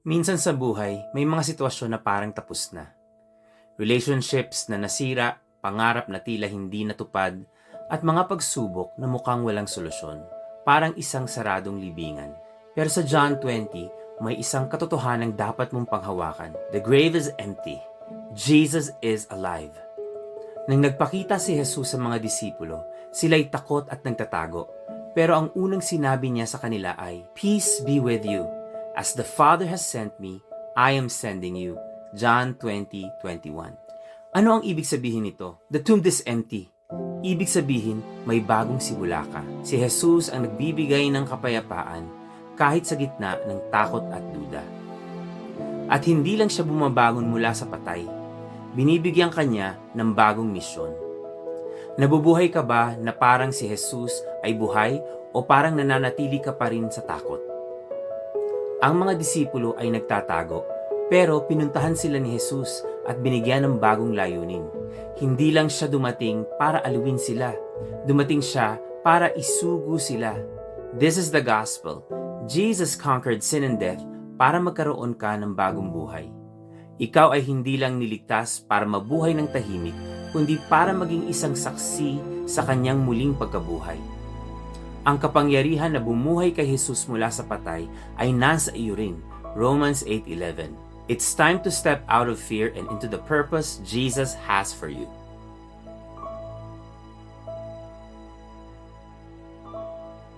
Minsan sa buhay, may mga sitwasyon na parang tapos na. Relationships na nasira, pangarap na tila hindi natupad, at mga pagsubok na mukhang walang solusyon, parang isang saradong libingan. Pero sa John 20, may isang katotohanang dapat mong panghawakan. The grave is empty. Jesus is alive. Nang nagpakita si Jesus sa mga disipulo, sila'y takot at nagtatago. Pero ang unang sinabi niya sa kanila ay, "Peace be with you. As the Father has sent me, I am sending you." John 20:21. Ano ang ibig sabihin nito? The tomb is empty. Ibig sabihin, may bagong simula ka. Si Jesus ang nagbibigay ng kapayapaan kahit sa gitna ng takot at duda. At hindi lang siya bumabangon mula sa patay. Binibigyan kanya ng bagong misyon. Nabubuhay ka ba na parang si Jesus ay buhay o parang nananatili ka pa rin sa takot? Ang mga disipulo ay nagtatago, pero pinuntahan sila ni Jesus at binigyan ng bagong layunin. Hindi lang siya dumating para aluin sila. Dumating siya para isugo sila. This is the gospel. Jesus conquered sin and death para magkaroon ka ng bagong buhay. Ikaw ay hindi lang niligtas para mabuhay ng tahimik, kundi para maging isang saksi sa kanyang muling pagkabuhay. Ang kapangyarihan na bumuhay kay Jesus mula sa patay ay nasa iyo rin. Romans 8:11. It's time to step out of fear and into the purpose Jesus has for you.